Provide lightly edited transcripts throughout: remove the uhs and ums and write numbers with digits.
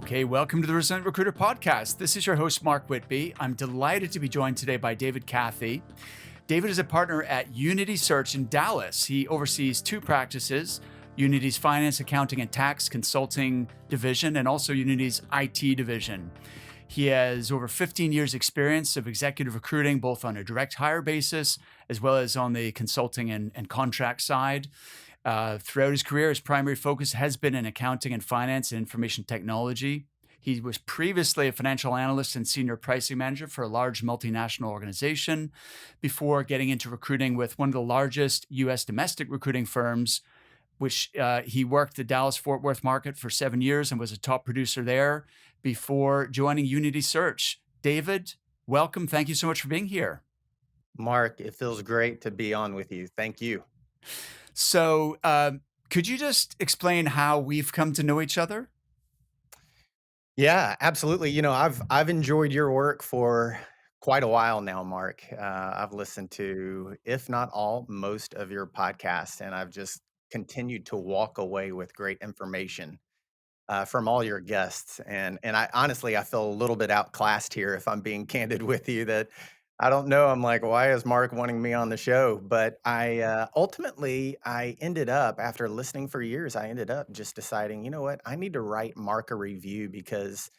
Okay, welcome to the Resilient Recruiter Podcast. This is your host, Mark Whitby. I'm delighted to be joined today by David Cathey. David is a partner at Unity Search in Dallas. He oversees two practices, Unity's finance, accounting, and tax consulting division, and also Unity's IT division. He has over 15 years experience of executive recruiting, both on a direct hire basis, as well as on the consulting and contract side. Throughout his career, his primary focus has been in accounting and finance and information technology. He was previously a financial analyst and senior pricing manager for a large multinational organization before getting into recruiting with one of the largest US domestic recruiting firms, which he worked the Dallas Fort Worth market for 7 years and was a top producer there before joining Unity Search. David, welcome. Thank you so much for being here. Mark, it feels great to be on with you. Thank you. So, could you just explain how we've come to know each other? Yeah, absolutely. I've enjoyed your work for quite a while now, Mark. I've listened to, if not all, most of your podcasts, and I've just continued to walk away with great information from all your guests. And I honestly, I feel a little bit outclassed here, if I'm being candid with you. That I don't know. I'm like, why is Mark wanting me on the show? But I ultimately, I ended up after listening for years. I ended up just deciding, you know what? I need to write Mark a review because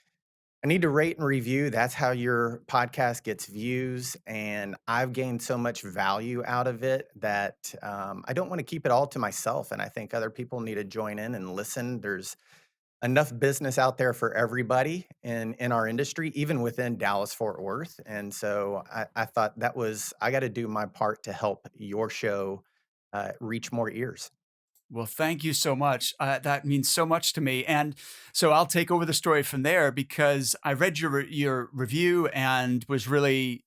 I need to rate and review. That's how your podcast gets views. And I've gained so much value out of it that I don't want to keep it all to myself. And I think other people need to join in and listen. There's enough business out there for everybody in our industry, even within Dallas Fort Worth. And so I thought that was I got to do my part to help your show reach more ears. Well, thank you so much. That means so much to me. And so I'll take over the story from there because I read your review and was really,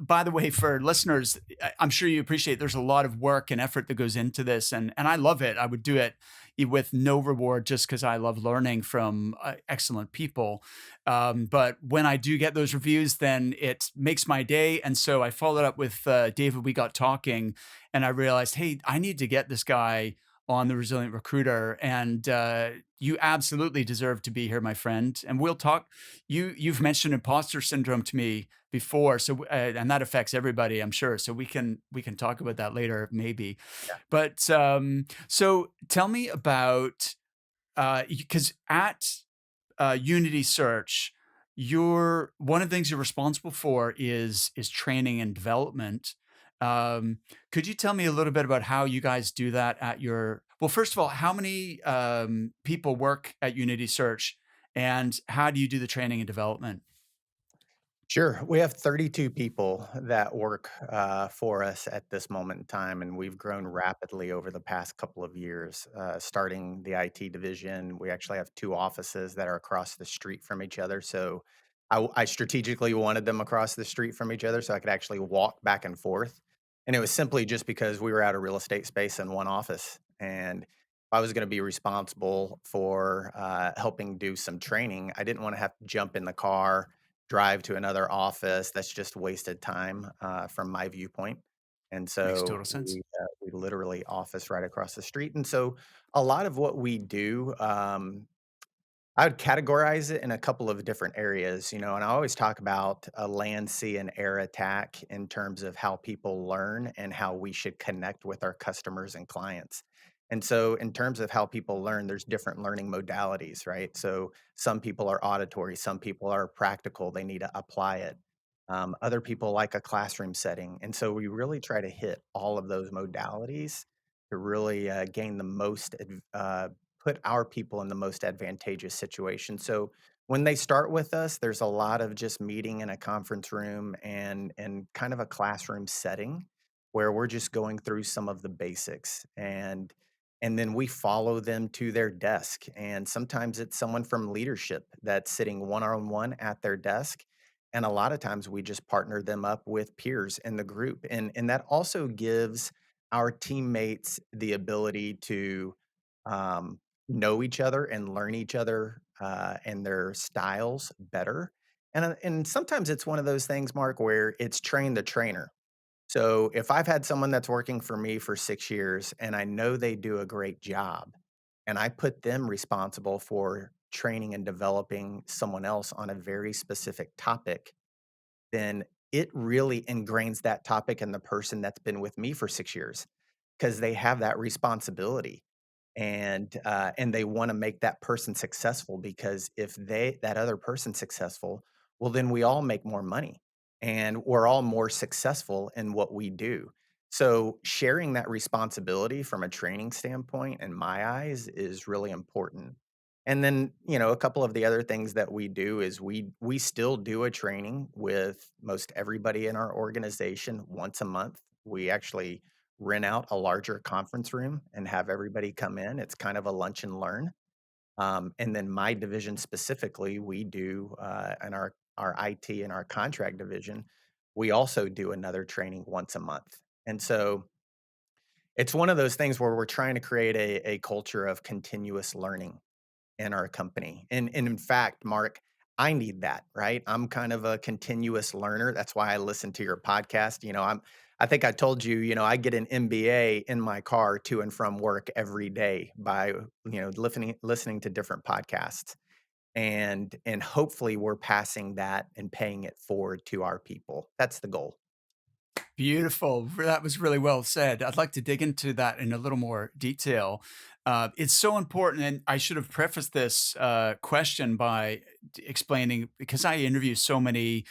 by the way, for listeners, I'm sure you appreciate there's a lot of work and effort that goes into this. And I love it. I would do it with no reward just because I love learning from excellent people. But when I do get those reviews, then it makes my day. And so I followed up with David. We got talking and I realized, hey, I need to get this guy on the Resilient Recruiter, and you absolutely deserve to be here, my friend. And we'll talk. You've mentioned imposter syndrome to me before, so and that affects everybody, I'm sure. So we can talk about that later, maybe. But so tell me about because at Unity Search, you're one of the things you're responsible for is training and development. Could you tell me a little bit about how you guys do that at your well, first of all, how many people work at Unity Search and how do you do the training and development? Sure. We have 32 people that work for us at this moment in time, and we've grown rapidly over the past couple of years. Starting the IT division, we actually have two offices that are across the street from each other. So I strategically wanted them across the street from each other so I could actually walk back and forth. And it was simply just because we were out of real estate space in one office. And if I was going to be responsible for helping do some training, I didn't want to have to jump in the car drive to another office. That's just wasted time, from my viewpoint. And Makes so total sense. we literally office right across the street. And so a lot of what we do, I would categorize it in a couple of different areas, and I always talk about a land, sea, and air attack in terms of how people learn and how we should connect with our customers and clients. And so, in terms of how people learn, there's different learning modalities, right? So, some people are auditory, some people are practical, they need to apply it. Other people like a classroom setting. And so, we really try to hit all of those modalities to really gain the most put our people in the most advantageous situation. So when they start with us, there's a lot of just meeting in a conference room and kind of a classroom setting where we're just going through some of the basics and then we follow them to their desk. And sometimes it's someone from leadership that's sitting one on one at their desk. And a lot of times we just partner them up with peers in the group. And that also gives our teammates the ability to um, know each other and learn each other and their styles better. And sometimes it's one of those things, Mark, where it's train the trainer. So if I've had someone that's working for me for 6 years and I know they do a great job, and I put them responsible for training and developing someone else on a very specific topic, then it really ingrains that topic in the person that's been with me for 6 years, because they have that responsibility, and they wanna make that person successful, because if that other person's successful, well, then we all make more money, and we're all more successful in what we do. So, sharing that responsibility from a training standpoint, in my eyes, is really important. And then, a couple of the other things that we do is we still do a training with most everybody in our organization once a month. We actually rent out a larger conference room and have everybody come in. It's kind of a lunch and learn. And then my division specifically, we do in our IT and our contract division, we also do another training once a month. And so it's one of those things where we're trying to create a culture of continuous learning in our company. And in fact, Mark, I need that, right? I'm kind of a continuous learner. That's why I listen to your podcast. I think I told you, I get an MBA in my car to and from work every day by, listening to different podcasts. And hopefully we're passing that and paying it forward to our people. That's the goal. Beautiful. That was really well said. I'd like to dig into that in a little more detail. It's so important, and I should have prefaced this question by explaining because I interview so many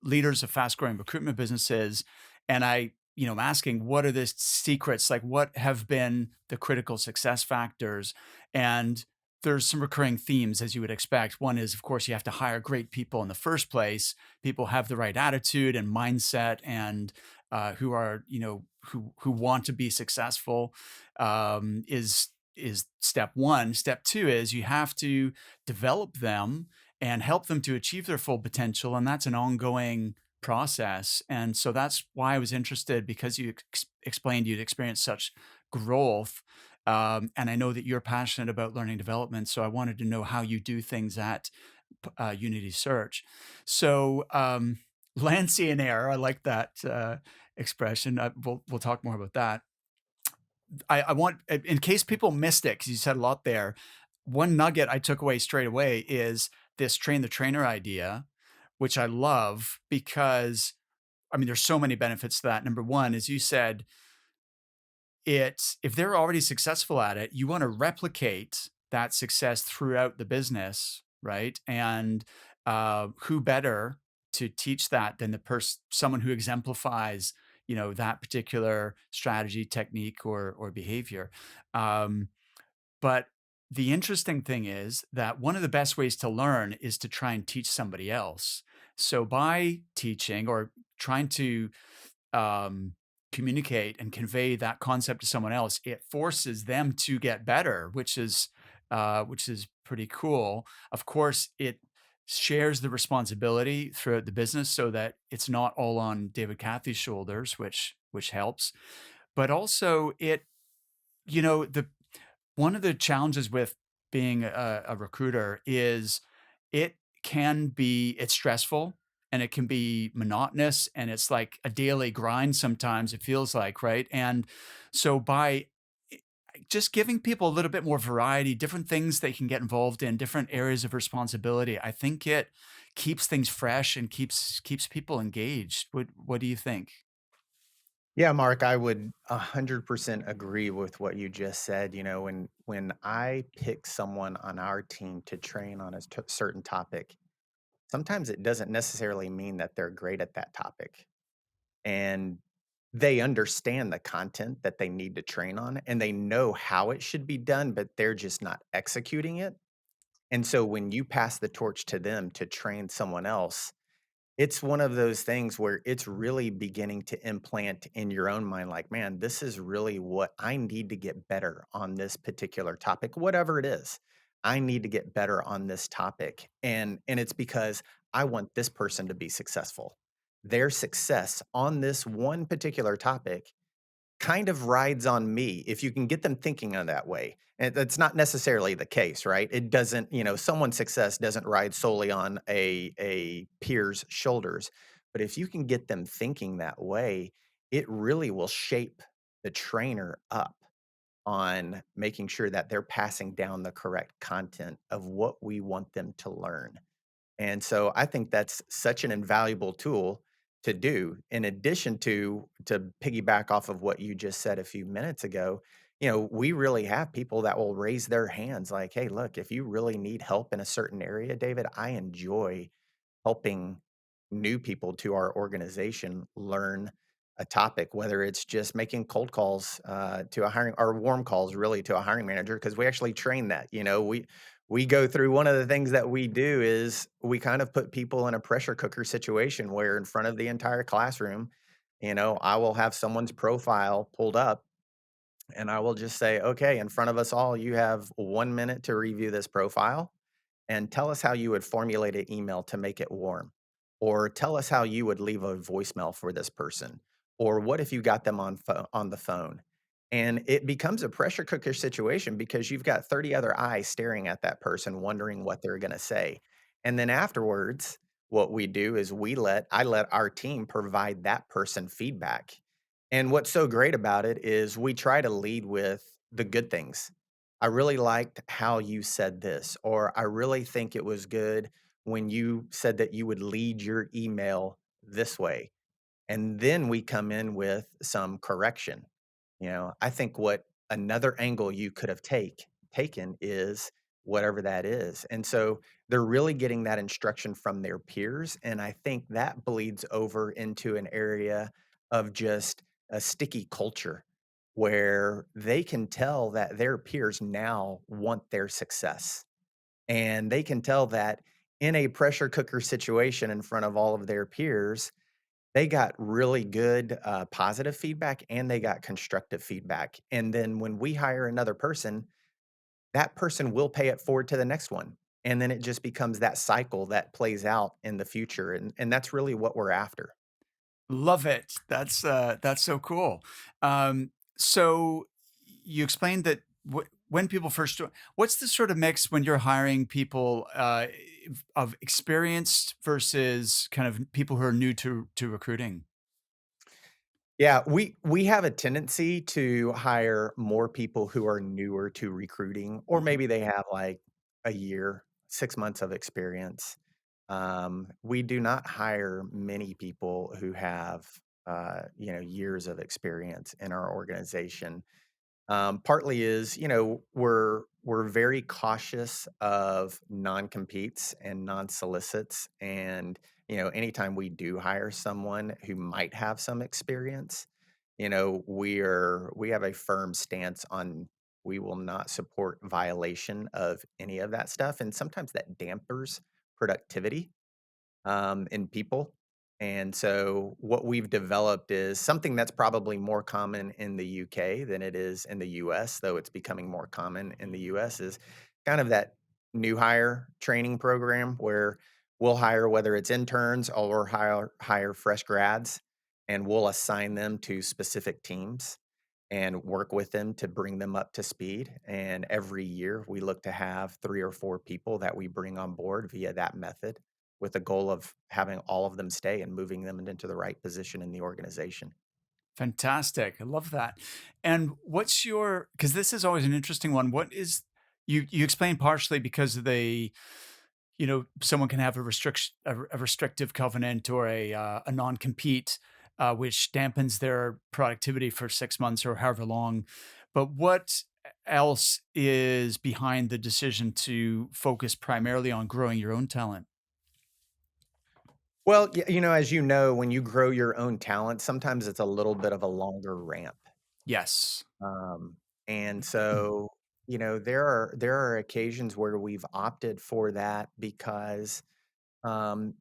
leaders of fast-growing recruitment businesses, and I'm asking what are the secrets, like what have been the critical success factors, and there's some recurring themes as you would expect. One is, of course, you have to hire great people in the first place. People have the right attitude and mindset, and who are who want to be successful is step one. Step two is you have to develop them and help them to achieve their full potential, and that's an ongoing process. And so that's why I was interested because you explained you'd experienced such growth, and I know that you're passionate about learning development. So I wanted to know how you do things at Unity Search. So Lancey and Air, I like that expression. We'll talk more about that. I want, in case people missed it, because you said a lot there. One nugget I took away straight away is this train the trainer idea, which I love because I mean, there's so many benefits to that. Number one, as you said, it's if they're already successful at it, you want to replicate that success throughout the business, right? And who better to teach that than the person, someone who exemplifies, that particular strategy, technique, or behavior. Um, but the interesting thing is that one of the best ways to learn is to try and teach somebody else. So by teaching or trying to um, communicate and convey that concept to someone else, it forces them to get better, which is pretty cool. Of course, it shares the responsibility throughout the business so that it's not all on David Cathey's shoulders, which helps. But also, the one of the challenges with being a recruiter is it's stressful and it can be monotonous and it's like a daily grind sometimes it feels like, right? And so by i- just giving people a little bit more variety, different things they can get involved in, different areas of responsibility, I think it keeps things fresh and keeps people engaged. What do you think? Yeah, Mark, I would 100% agree with what you just said. When I pick someone on our team to train on a certain topic, sometimes it doesn't necessarily mean that they're great at that topic. And they understand the content that they need to train on and they know how it should be done, but they're just not executing it. And so when you pass the torch to them to train someone else, it's one of those things where it's really beginning to implant in your own mind, like, man, this is really what I need to get better on this particular topic, whatever it is. I need to get better on this topic. And it's because I want this person to be successful. Their success on this one particular topic kind of rides on me if you can get them thinking in that way. And that's not necessarily the case, right? It doesn't, someone's success doesn't ride solely on a peer's shoulders. But if you can get them thinking that way, it really will shape the trainer up. on making sure that they're passing down the correct content of what we want them to learn. And so I think that's such an invaluable tool to do in addition to piggyback off of what you just said a few minutes ago. We really have people that will raise their hands like, "Hey, look, if you really need help in a certain area, David, I enjoy helping new people to our organization learn a topic, whether it's just making cold calls to a hiring or warm calls really to a hiring manager, because we actually train that. We go through one of the things that we do is we kind of put people in a pressure cooker situation where in front of the entire classroom, I will have someone's profile pulled up and I will just say, okay, in front of us all, you have 1 minute to review this profile and tell us how you would formulate an email to make it warm, or tell us how you would leave a voicemail for this person, or what if you got them on the phone? And it becomes a pressure cooker situation because you've got 30 other eyes staring at that person, wondering what they're going to say. And then afterwards, what we do is I let our team provide that person feedback. And what's so great about it is we try to lead with the good things. I really liked how you said this, or I really think it was good when you said that you would lead your email this way. And then we come in with some correction. I think what another angle you could have taken is whatever that is. And so they're really getting that instruction from their peers. And I think that bleeds over into an area of just a sticky culture where they can tell that their peers now want their success. And they can tell that in a pressure cooker situation in front of all of their peers, they got really good, positive feedback and they got constructive feedback. And then when we hire another person, that person will pay it forward to the next one. And then it just becomes that cycle that plays out in the future. And that's really what we're after. Love it. That's so cool. So you explained that when people first join, what's the sort of mix when you're hiring people of experienced versus kind of people who are new to recruiting? Yeah, we have a tendency to hire more people who are newer to recruiting, or Mhm. maybe they have like a year, 6 months of experience. We do not hire many people who have years of experience in our organization. Partly is, we're very cautious of non-competes and non-solicits, and, anytime we do hire someone who might have some experience, we have a firm stance on we will not support violation of any of that stuff, and sometimes that dampers productivity in people. And so what we've developed is something that's probably more common in the UK than it is in the US, though it's becoming more common in the US, is kind of that new hire training program where we'll hire whether it's interns or hire fresh grads, and we'll assign them to specific teams and work with them to bring them up to speed. And every year we look to have 3 or 4 people that we bring on board via that method with the goal of having all of them stay and moving them into the right position in the organization. Fantastic. I love that. And what's your, because this is always an interesting one. What is you explained partially because of someone can have a restriction, a restrictive covenant or a non-compete, which dampens their productivity for 6 months or however long. But what else is behind the decision to focus primarily on growing your own talent? Well, as you know, when you grow your own talent, sometimes it's a little bit of a longer ramp. Yes. Um, and so, there are occasions where we've opted for that because um,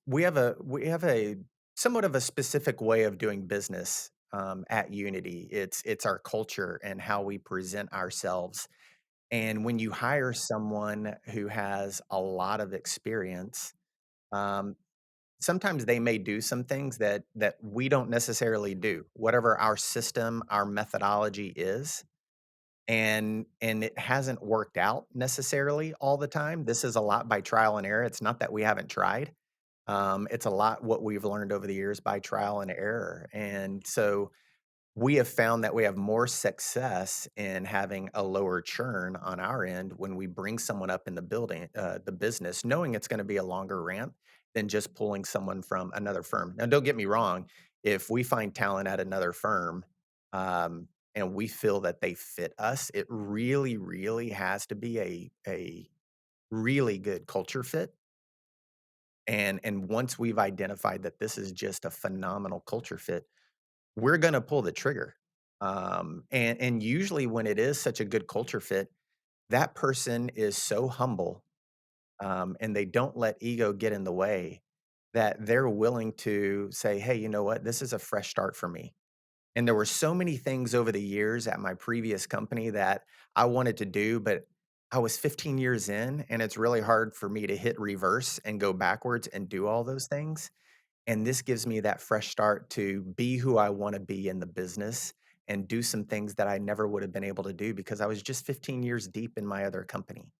we have a somewhat of a specific way of doing business at Unity. It's our culture and how we present ourselves. And when you hire someone who has a lot of experience, um, sometimes they may do some things that we don't necessarily do. Whatever our system, our methodology is, and it hasn't worked out necessarily all the time. This is a lot by trial and error. It's not that we haven't tried. It's a lot what we've learned over the years by trial and error. And so we have found that we have more success in having a lower churn on our end when we bring someone up in the business, knowing it's going to be a longer ramp than just pulling someone from another firm. Now, don't get me wrong. If we find talent at another firm, and we feel that they fit us, it really, really has to be a really good culture fit. And once we've identified that this is just a phenomenal culture fit, we're gonna pull the trigger. And usually when it is such a good culture fit, that person is so humble, and they don't let ego get in the way that they're willing to say, "Hey, you know what? This is a fresh start for me." And there were so many things over the years at my previous company that I wanted to do, but I was 15 years in, and it's really hard for me to hit reverse and go backwards and do all those things. And this gives me that fresh start to be who I wanna be in the business and do some things that I never would have been able to do because I was just 15 years deep in my other company.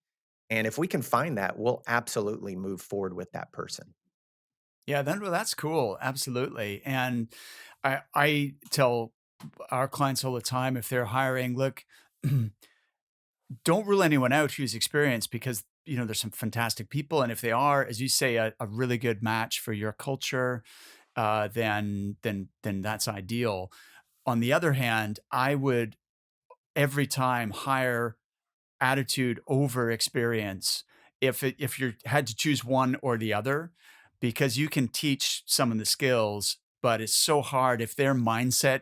And if we can find that, we'll absolutely move forward with that person. Yeah, well, that's cool. Absolutely. And I tell our clients all the time if they're hiring, look, don't rule anyone out who's experienced because there's some fantastic people, and if they are, as you say, a really good match for your culture, then that's ideal. On the other hand, I would every time hire attitude over experience if you had to choose one or the other, because you can teach someone the skills, but it's so hard if their mindset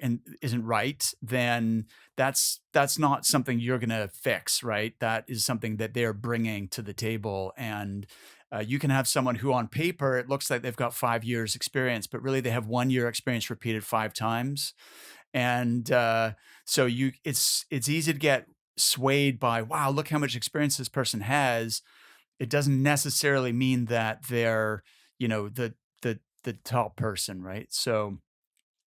and isn't right, then that's not something you're going to fix, right? That is something that they're bringing to the table. And you can have someone who on paper it looks like they've got 5 years experience, but really they have 1 year experience repeated 5 times. And so it's easy to get swayed by, wow, look how much experience this person has. It doesn't necessarily mean that they're the top person, right? So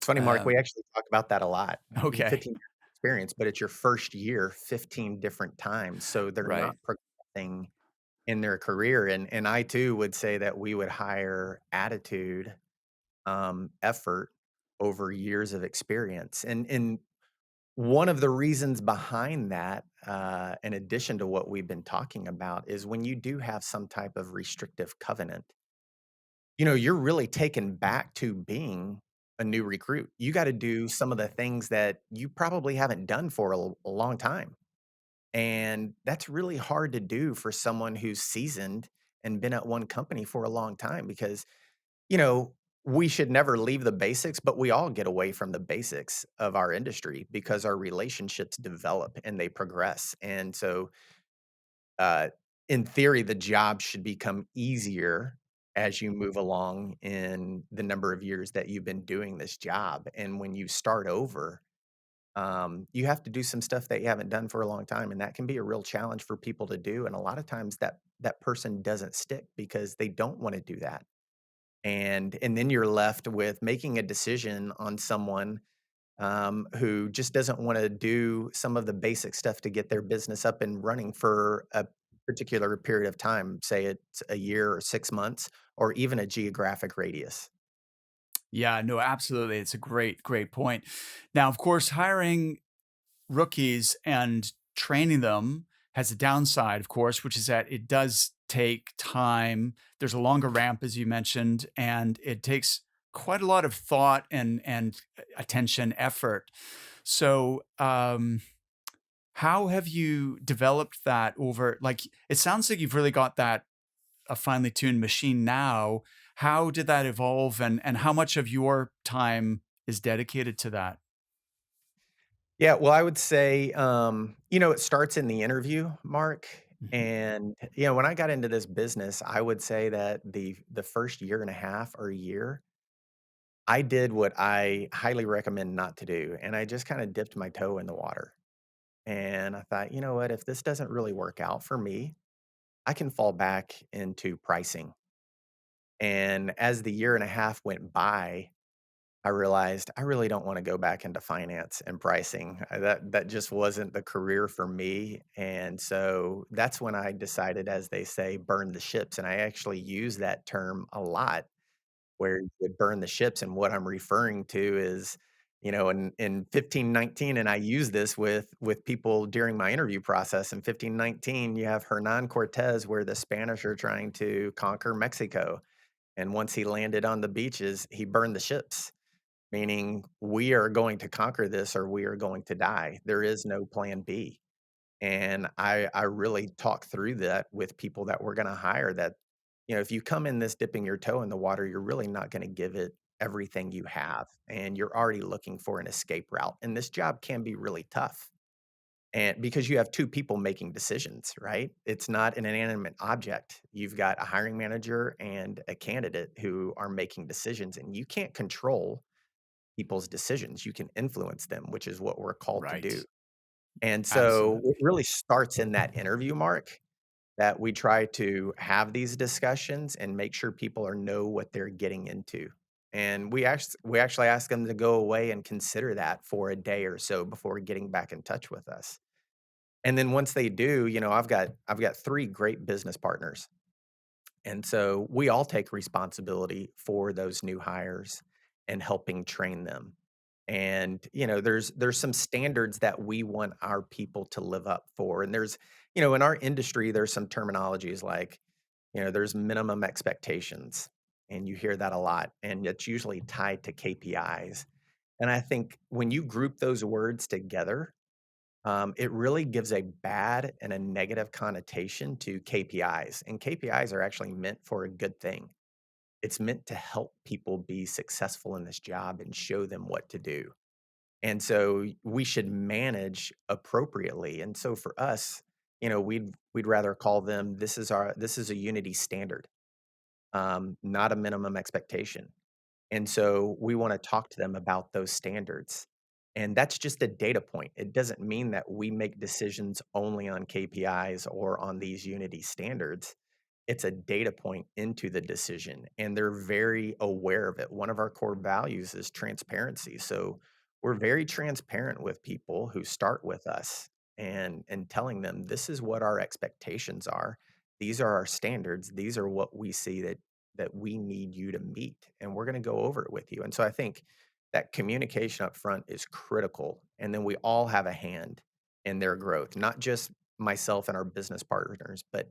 It's funny, Mark, we um actually talk about that a lot. okay. 15 years of experience, but it's your first year 15 different times, so they're not Right. progressing in their career, and I too would say that we would hire attitude, effort over years of experience, and one of the reasons behind that, in addition to what we've been talking about, is when you do have some type of restrictive covenant, you're really taken back to being a new recruit. You gotta do some of the things that you probably haven't done for a long time, and that's really hard to do for someone who's seasoned and been at one company for a long time because, you know, we should never leave the basics, but we all get away from the basics of our industry because our relationships develop and they progress. And so, uh, in theory, the job should become easier as you move along in the number of years that you've been doing this job. And when you start over, you have to do some stuff that you haven't done for a long time, and that can be a real challenge for people to do. And a lot of times that person doesn't stick because they don't want to do that. And then you're left with making a decision on someone, who just doesn't wanna do some of the basic stuff to get their business up and running for a particular period of time, say it's a year or 6 months or even a geographic radius. Yeah, no, absolutely. It's a great point. Now, of course, hiring rookies and training them has a downside, of course, which is that it does take time. There's a longer ramp, as you mentioned, and it takes quite a lot of thought and attention, effort. So, how have you developed that over? Like, it sounds like you've really got that a finely tuned machine now. How did that evolve, and how much of your time is dedicated to that? Yeah, well, I would say, it starts in the interview, Mark, Mhm. and, when I got into this business, I would say that the first year and a half or a year, I did what I highly recommend not to do, and I just kinda dipped my toe in the water. And I thought, you know what? If this doesn't really work out for me, I can fall back into pricing. And as the year and a half went by, I realized I really don't want to go back into finance and pricing. That just wasn't the career for me. And so that's when I decided, as they say, burn the ships. And I actually use that term a lot, where you would burn the ships. And what I'm referring to is in 1519, and I use this with people during my interview process. In 1519, you have Hernan Cortez, where the Spanish are trying to conquer Mexico. And once he landed on the beaches, he burned the ships, meaning we are going to conquer this or we are going to die. There is no plan B. And I really talk through that with people that we're gonna hire that, if you come in this dipping your toe in the water, you're really not gonna give it everything you have, and you're already looking for an escape route, and this job can be really tough, and because you have 2 people making decisions, right? It's not an inanimate object. You've got a hiring manager and a candidate who are making decisions, and you can't control people's decisions. You can influence them, which is what we're called to do. Right. And so it Absolutely. really starts in that interview mark that we try to have these discussions and make sure people are know what they're getting into. And we actually ask them to go away and consider that for a day or so before getting back in touch with us. And then once they do, I've got 3 great business partners. And so we all take responsibility for those new hires and helping train them. And, there's some standards that we want our people to live up for. And in our industry, there's some terminologies like, there's minimum expectations. And you hear that a lot. And it's usually tied to KPIs. And I think when you group those words together, it really gives a bad and a negative connotation to KPIs. And KPIs are actually meant for a good thing. It's meant to help people be successful in this job and show them what to do. And so we should manage appropriately. And so for us, we'd rather call them this is a unity standard, not a minimum expectation. And so we wanna talk to them about those standards. And that's just a data point. It doesn't mean that we make decisions only on KPIs or on these unity standards. It's a data point into the decision, and they're very aware of it. One of our core values is transparency. So we're very transparent with people who start with us and telling them this is what our expectations are. These are our standards. These are what we see that we need you to meet, and we're going to go over it with you. And so I think that communication up front is critical. And then we all have a hand in their growth, not just myself and our business partners, but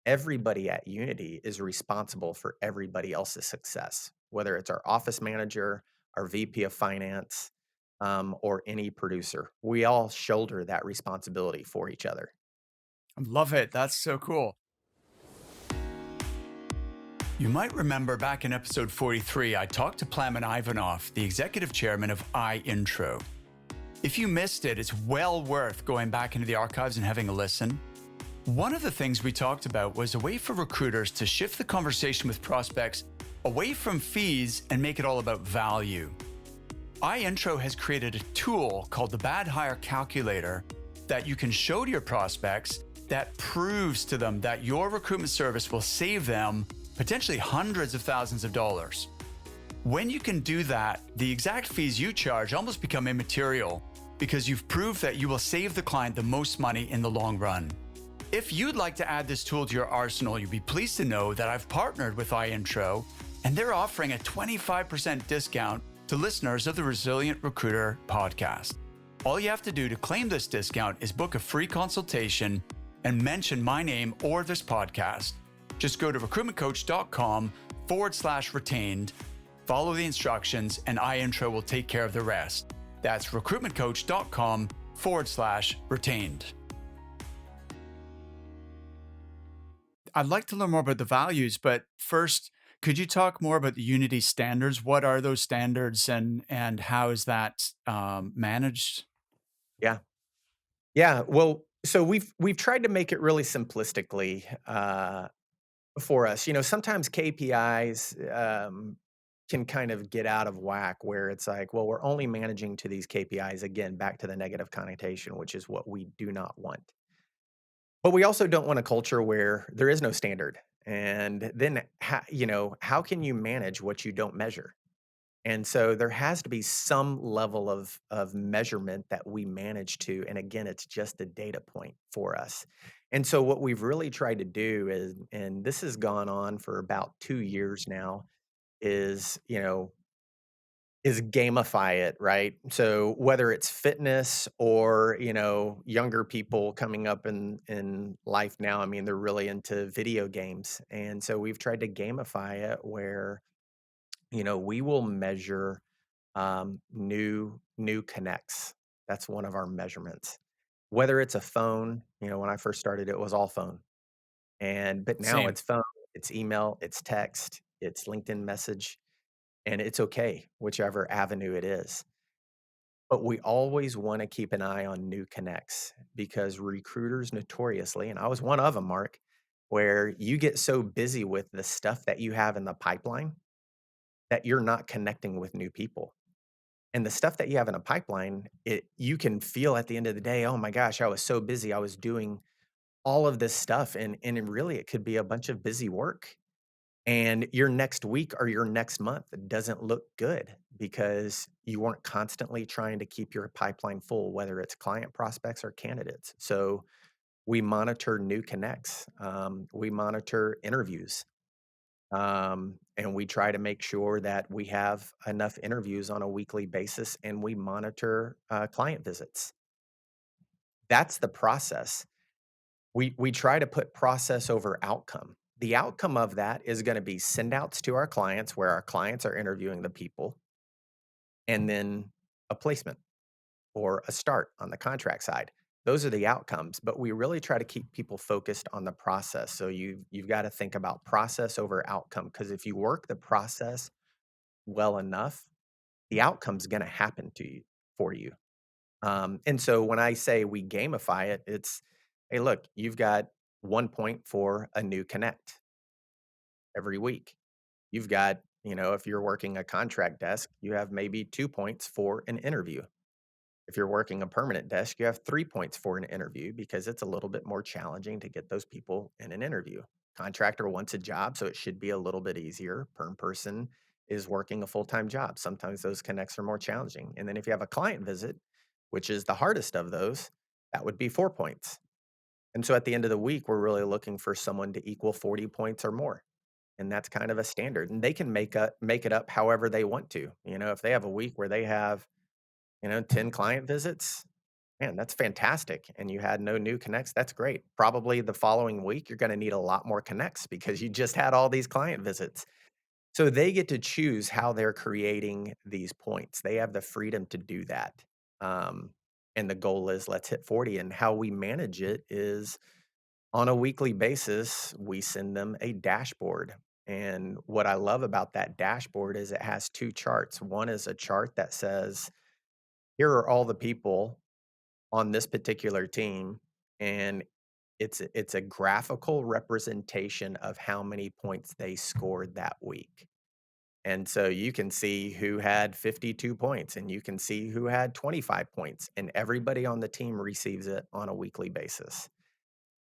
everybody at Unity is responsible for everybody else's success, whether it's our office manager, our VP of finance, or any producer. We all shoulder that responsibility for each other. I love it. That's so cool. You might remember back in episode 43, I talked to Plamen Ivanov, the executive chairman of iIntro. If you missed it, it's well worth going back into the archives and having a listen. One of the things we talked about was a way for recruiters to shift the conversation with prospects away from fees and make it all about value. iIntro has created a tool called the Bad Hire Calculator that you can show to your prospects that proves to them that your recruitment service will save them potentially hundreds of thousands of dollars. When you can do that, the exact fees you charge almost become immaterial because you've proved that you will save the client the most money in the long run. If you'd like to add this tool to your arsenal, you'll be pleased to know that I've partnered with iIntro, and they're offering a 25% discount to listeners of the Resilient Recruiter podcast. All you have to do to claim this discount is book a free consultation and mention my name or this podcast. Just go to recruitmentcoach.com/retained, follow the instructions, and iIntro will take care of the rest. That's recruitmentcoach.com/retained. I'd like to learn more about the values, but first, could you talk more about the Unity standards? What are those standards, and how is that managed? Yeah. Yeah. Well, so we've tried to make it really simplistically for us. Sometimes KPIs can kind of get out of whack where it's like, well, we're only managing to these KPIs. Again, back to the negative connotation, which is what we do not want. But we also don't want a culture where there is no standard. And then, how can you manage what you don't measure? And so there has to be some level of measurement that we manage to. And again, it's just a data point for us. And so what we've really tried to do is, and this has gone on for about 2 years now, is, is gamify it, right? So whether it's fitness or, younger people coming up in life now, I mean, they're really into video games. And so we've tried to gamify it where, we will measure new connects. That's one of our measurements. Whether it's a phone, when I first started, it was all phone. But now Same. it's phone, it's email, it's text, it's LinkedIn message, and it's okay, whichever avenue it is. But we always wanna keep an eye on new connects because recruiters notoriously, and I was one of them, Mark, where you get so busy with the stuff that you have in the pipeline that you're not connecting with new people. And the stuff that you have in a pipeline, you can feel at the end of the day, "Oh my gosh, I was so busy. I was doing all of this stuff," and it could be a bunch of busy work. And your next week or your next month doesn't look good because you weren't constantly trying to keep your pipeline full, whether it's client prospects or candidates. So we monitor new connects, we monitor interviews, and we try to make sure that we have enough interviews on a weekly basis, and we monitor client visits. That's the process. We try to put process over outcome. The outcome of that is gonna be send outs to our clients where our clients are interviewing the people, and then a placement or a start on the contract side. Those are the outcomes, but we really try to keep people focused on the process. So you've gotta think about process over outcome because if you work the process well enough, the outcome's gonna happen to you for you. And so when I say we gamify it, it's, hey, look, you've got 1 point for a new connect every week. You've got, if you're working a contract desk, you have maybe 2 points for an interview. If you're working a permanent desk, you have 3 points for an interview because it's a little bit more challenging to get those people in an interview. Contractor wants a job, so it should be a little bit easier. Perm person is working a full time job. Sometimes those connects are more challenging. And then if you have a client visit, which is the hardest of those, that would be 4 points. And so at the end of the week, we're really looking for someone to equal 40 points or more. And that's kind of a standard. And they can make it up however they want to. If they have a week where they have 10 client visits, man, that's fantastic. And you had no new connects. That's great. Probably the following week, you're going to need a lot more connects because you just had all these client visits. So they get to choose how they're creating these points. They have the freedom to do that. Um, and the goal is let's hit 40. And how we manage it is on a weekly basis, we send them a dashboard. And what I love about that dashboard is it has two charts. One is a chart that says, here are all the people on this particular team, and it's a graphical representation of how many points they scored that week. And so you can see who had 52 points and you can see who had 25 points, and everybody on the team receives it on a weekly basis.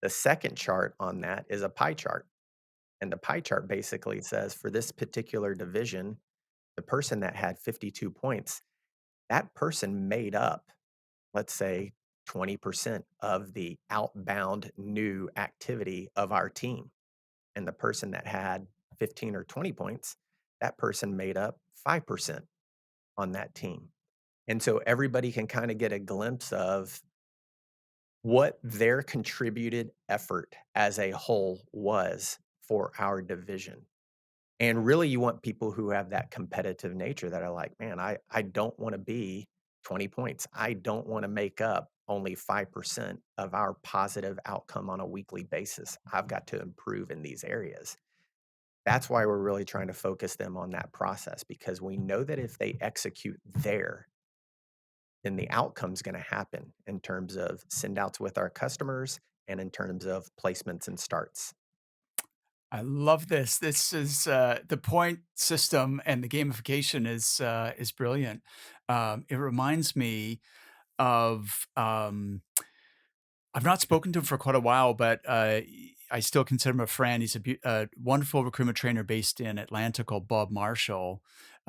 The second chart on that is a pie chart. And the pie chart basically says for this particular division, the person that had 52 points, that person made up, let's say, 20% of the outbound new activity of our team. And the person that had 15 or 20 points, that person made up 5% on that team. And so everybody can kind of get a glimpse of what their contributed effort as a whole was for our division. And really, you want people who have that competitive nature that are like, man, I don't want to be 20 points. I don't want to make up only 5% of our positive outcome on a weekly basis. I've got to improve in these areas. That's why we're really trying to focus them on that process because we know that if they execute there, then the outcome's going to happen in terms of send outs with our customers and in terms of placements and starts. I love this. This is the point system and the gamification is brilliant. It reminds me of I've not spoken to him for quite a while, but I still consider him a friend. He's a wonderful recruitment trainer based in Atlanta called Bob Marshall.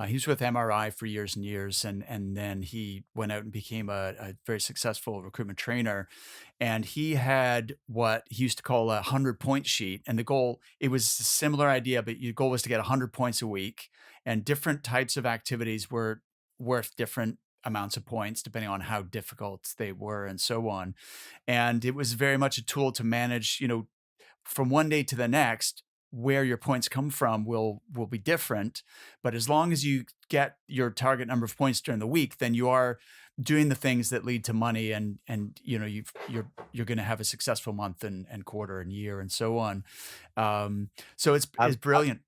He was with MRI for years and years, and then he went out and became a very successful recruitment trainer. And he had what he used to call a 100 point sheet. And the goal, it was a similar idea, but your goal was to get 100 points a week. And different types of activities were worth different amounts of points depending on how difficult they were and so on. And it was very much a tool to manage, from one day to the next, where your points come from will be different. But as long as you get your target number of points during the week, then you are doing the things that lead to money, and you're going to have a successful month and quarter and year and so on. So it's I've brilliant.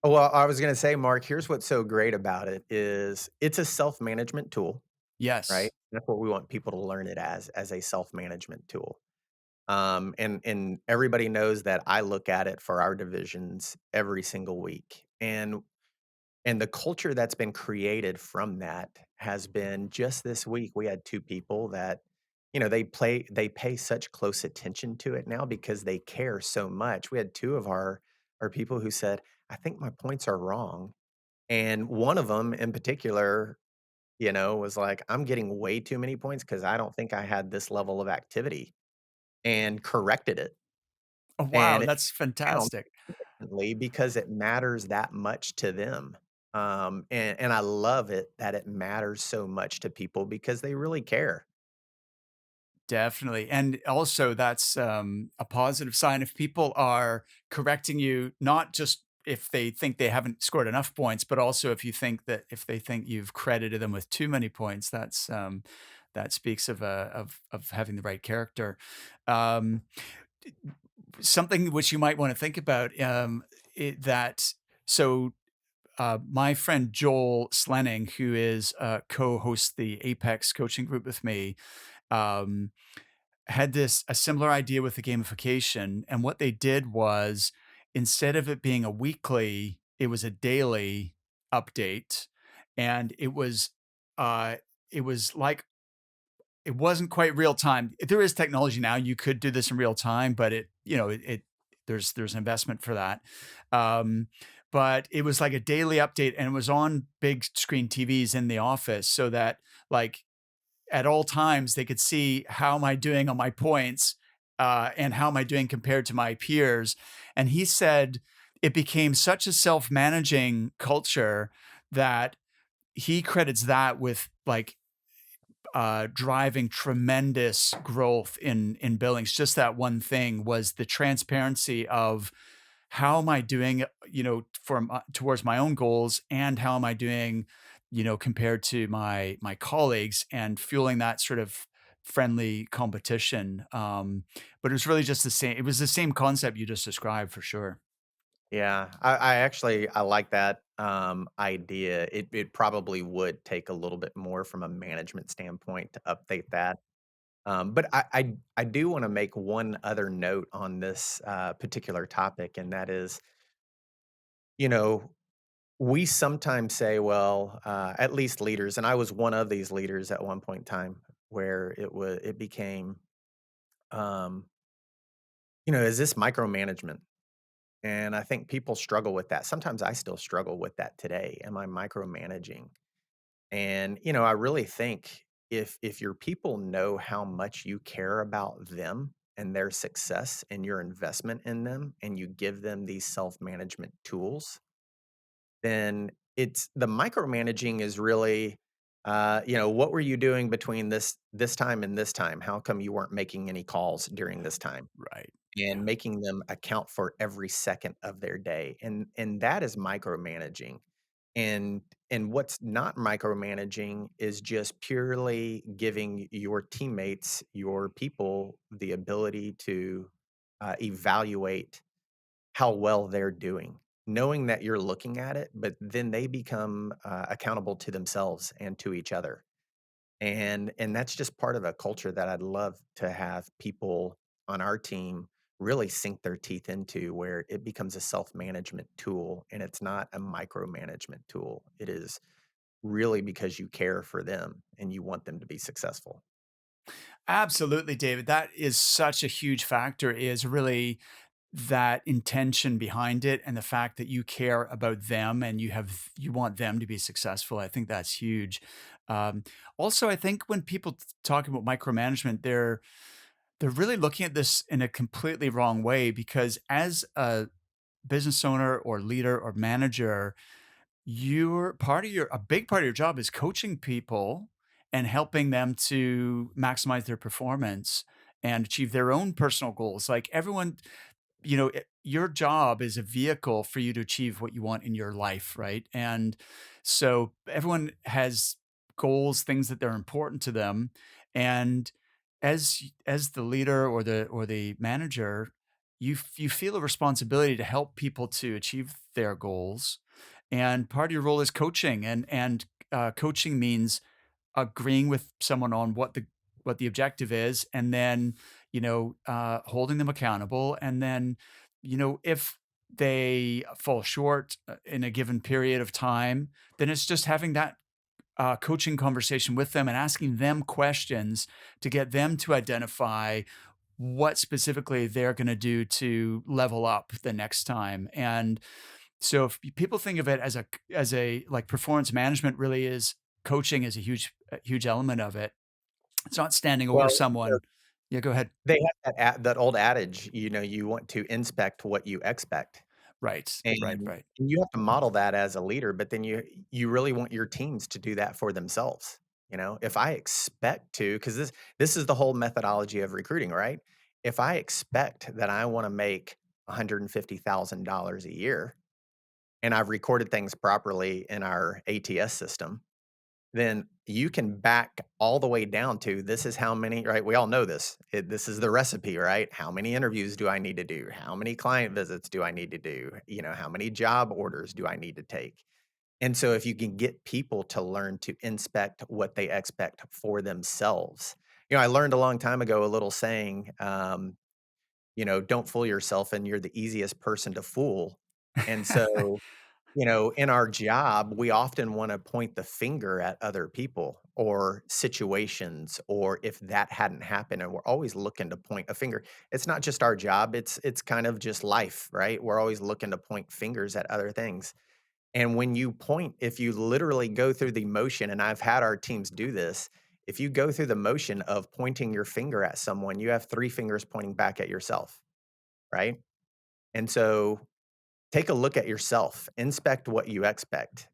well, I was gonna say, Mark, here's what's so great about it is it's a self-management tool, right? Yes. That's what we want people to learn it as a self-management tool. And everybody knows that I look at it for our divisions every single week. And the culture that's been created from that has been just this week, we had 2 people that, they pay such close attention to it now because they care so much. We had 2 of our people who said, "I think my points are wrong." And one of them in particular, was like, "I'm getting way too many points because I don't think I had this level of activity," and corrected it. Oh, wow, And it that's counts fantastic. significantly because it matters that much to them. And I love it that it matters so much to people because they really care. Definitely. And also, that's a positive sign if people are correcting you, not just if they think they haven't scored enough points, but also if they think you've credited them with too many points, that speaks of having the right character. Um, Something which you might want to think about, that so my friend Joel Slenning, who is co-hosts the Apex coaching group with me, um, had this a similar idea with the gamification, and what they did was, instead of it being a weekly, it was a daily update, and uh, it was like it wasn't quite real time. There is technology now, you could do this in real time, but there's investment for that. Um, but it was like a daily update, and it was on big screen TVs in the office so that, like, at all times they could see how am I doing on my points, and how am I doing compared to my peers. And he said it became such a self-managing culture that he credits that with, like, driving tremendous growth in billings. Just that one thing was the transparency of how am I doing, towards my own goals, and how am I doing, compared to my colleagues, and fueling that sort of friendly competition. But it was really just the same. It was the same concept you just described for sure. Yeah, I actually I like that idea. It probably would take a little bit more from a management standpoint to update that. But I do want to make one other note on this particular topic, and that is, you know, we sometimes say, well, at least leaders, and I was one of these leaders at one point in time where it became, um, is this micromanagement? And I think people struggle with that. Sometimes I still struggle with that today. Am I micromanaging? And I really think if your people know how much you care about them and their success and your investment in them, and you give them these self-management tools, then it's the micromanaging is really, what were you doing between this time and this time? How come you weren't making any calls during this time? Right. And Yeah. making them account for every second of their day, and that is micromanaging. And what's not micromanaging is just purely giving your teammates, your people, the ability to, evaluate how well they're doing, knowing that you're looking at it, but then they become, accountable to themselves and to each other. And that's just part of a culture that I'd love to have people on our team really sink their teeth into, where it becomes a self-management tool and it's not a micromanagement tool. It is really because you care for them and you want them to be successful. Absolutely, David. That is such a huge factor, is really that intention behind it, and the fact that you care about them and you want them to be successful. I think that's huge. Um, Also, I think when people talk about micromanagement, they're really looking at this in a completely wrong way, because as a business owner or leader or manager, You're part of your a big part of your job is coaching people and helping them to maximize their performance and achieve their own personal goals. Like everyone, your job is a vehicle for you to achieve what you want in your life, right? And so everyone has goals, things that they're important to them, and as the leader or the manager, you feel a responsibility to help people to achieve their goals, and part of your role is coaching, and coaching means agreeing with someone on what the objective is, and then, holding them accountable, and then, if they fall short, in a given period of time, then it's just having that, coaching conversation with them and asking them questions to get them to identify what specifically they're gonna do to level up the next time, and so if people think of it as a like performance management really is coaching is a huge element of it. It's not standing over Well, you know, someone. Yeah, go ahead. they have that old adage, you want to inspect what you expect. Right, right, And right. you have to model that as a leader, but then you really want your teams to do that for themselves, you know? If I expect to, because this is the whole methodology of recruiting, right? If I expect that I wanna make $150,000 a year, and I've recorded things properly in our ATS system, then you can back all the way down to this is how many, right? We all know this. This is the recipe, right? How many interviews do I need to do? How many client visits do I need to do? How many job orders do I need to take? And so if you can get people to learn to inspect what they expect for themselves. I learned a long time ago a little saying, don't fool yourself and you're the easiest person to fool. And so in our job, we often wanna point the finger at other people or situations, or if that hadn't happened, and we're always looking to point a finger. It's not just our job, it's kind of just life, right? We're always looking to point fingers at other things. And when you point, if you literally go through the motion, and I've had our teams do this, if you go through the motion of pointing your finger at someone, you have 3 fingers pointing back at yourself, right? And so take a look at yourself, inspect what you expect,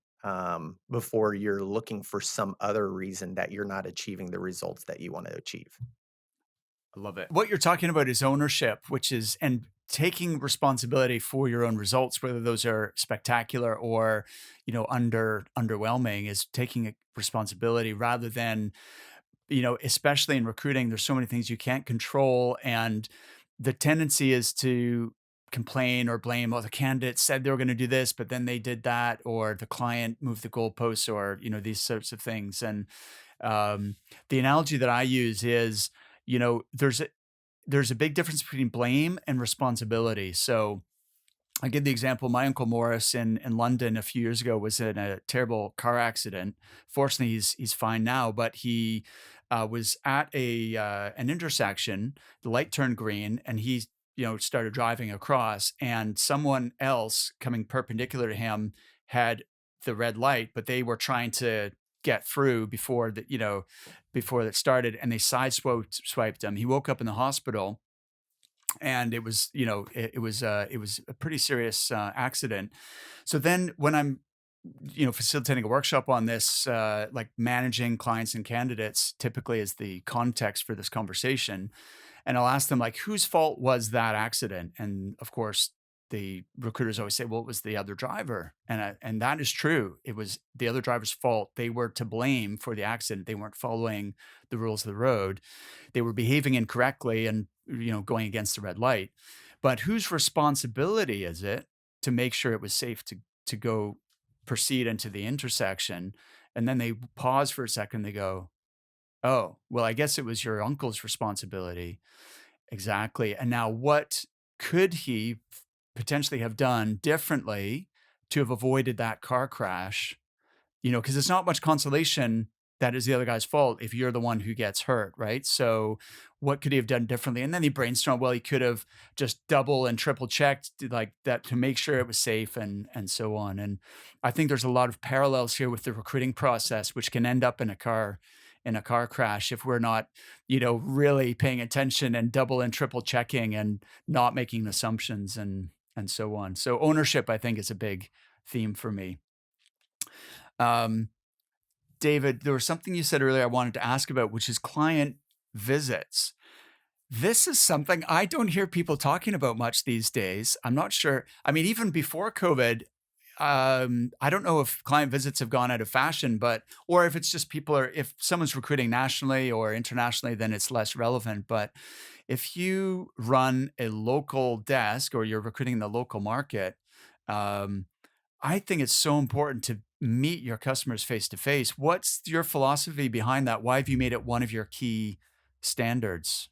before you're looking for some other reason that you're not achieving the results that you want to achieve. I love it. What you're talking about is ownership, which is and taking responsibility for your own results, whether those are spectacular or, underwhelming, is taking responsibility rather than, especially in recruiting, there's so many things you can't control. And the tendency is to complain or blame, oh, the candidate said they were going to do this, but then they did that, or the client moved the goalposts, or, these sorts of things. And the analogy that I use is, there's a big difference between blame and responsibility. So I give the example, my Uncle Morris in London a few years ago was in a terrible car accident. Fortunately, he's fine now, but he was at an intersection. The light turned green, and he started driving across, and someone else coming perpendicular to him had the red light, but they were trying to get through before it started, and they swiped him. He woke up in the hospital, and it was a pretty serious accident. So then when I'm facilitating a workshop on this, like managing clients and candidates typically is the context for this conversation, and I'll ask them like, whose fault was that accident? And of course, the recruiters always say, well, it was the other driver. And that is true. It was the other driver's fault. They were to blame for the accident. They weren't following the rules of the road. They were behaving incorrectly and, going against the red light. But whose responsibility is it to make sure it was safe to go proceed into the intersection? And then they pause for a second. They go, oh, well, I guess it was your uncle's responsibility. Exactly. And now what could he potentially have done differently to have avoided that car crash? Because it's not much consolation that is the other guy's fault if you're the one who gets hurt, right? So what could he have done differently? And then he brainstormed, well, he could have just double and triple checked like that to make sure it was safe and so on. And I think there's a lot of parallels here with the recruiting process, which can end up in a car crash if we're not, really paying attention and double and triple checking and not making assumptions and so on. So ownership, I think, is a big theme for me. Um, David, there was something you said earlier I wanted to ask about, which is client visits. This is something I don't hear people talking about much these days. I'm not sure. I mean, even before COVID, I don't know if client visits have gone out of fashion, but or if it's just people are if someone's recruiting nationally or internationally, then it's less relevant. But if you run a local desk or you're recruiting in the local market, um, I think it's so important to meet your customers face to face. What's your philosophy behind that? Why have you made it one of your key standards?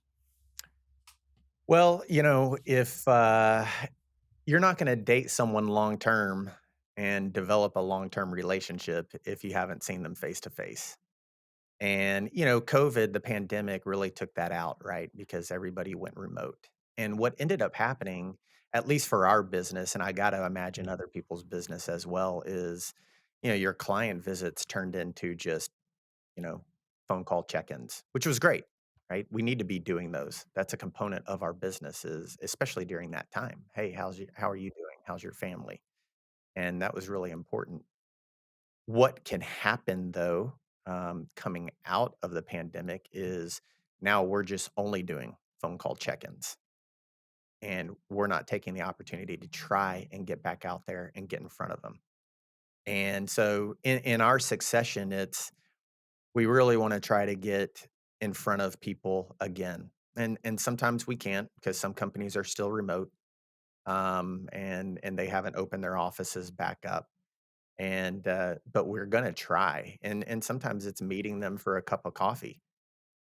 Well, if you're not going to date someone long term and develop a long term relationship if you haven't seen them face to face. And, COVID, the pandemic really took that out, right? Because everybody went remote. And what ended up happening, at least for our business, and I got to imagine other people's business as well, is, your client visits turned into just, you know, phone call check ins, which was great, right? We need to be doing those. That's a component of our businesses, especially during that time. Hey, how are you doing? How's your family? And that was really important. What can happen though, coming out of the pandemic is now we're just only doing phone call check-ins, and we're not taking the opportunity to try and get back out there and get in front of them. And so in our succession, it's we really want to try to get in front of people again. And sometimes we can't because some companies are still remote, and they haven't opened their offices back up. And, but we're gonna try, and sometimes it's meeting them for a cup of coffee,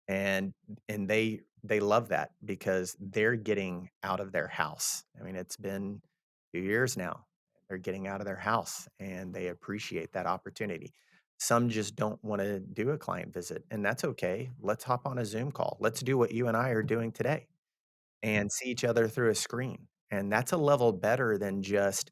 and they love that because they're getting out of their house. I mean, it's been 2 years now. They're getting out of their house, and they appreciate that opportunity. Some just don't wanna do a client visit, and that's okay. Let's hop on a Zoom call. Let's do what you and I are doing today and see each other through a screen. And that's a level better than just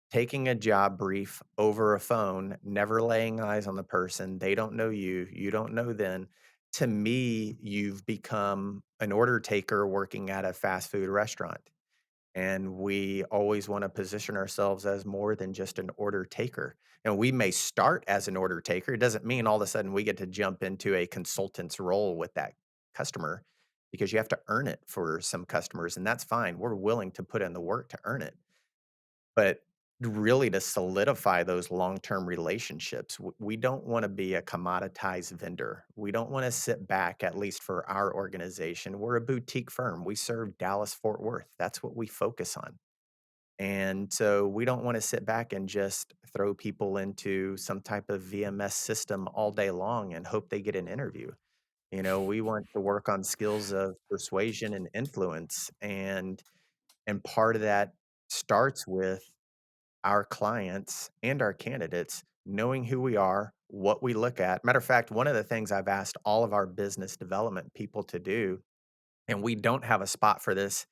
taking a job brief over a phone, never laying eyes on the person. They don't know you, you don't know them. To me, you've become an order taker working at a fast food restaurant. And we always want to position ourselves as more than just an order taker. And we may start as an order taker. It doesn't mean all of a sudden we get to jump into a consultant's role with that customer because you have to earn it for some customers. And that's fine. We're willing to put in the work to earn it. But really to solidify those long-term relationships, we don't wanna be a commoditized vendor. We don't wanna sit back, at least for our organization. We're a boutique firm. We serve Dallas, Fort Worth. That's what we focus on. And so we don't wanna sit back and just throw people into some type of VMS system all day long and hope they get an interview. We want to work on skills of persuasion and influence, and part of that starts with our clients and our candidates knowing who we are, what we look at. Matter of fact, one of the things I've asked all of our business development people to do, and we don't have a spot for this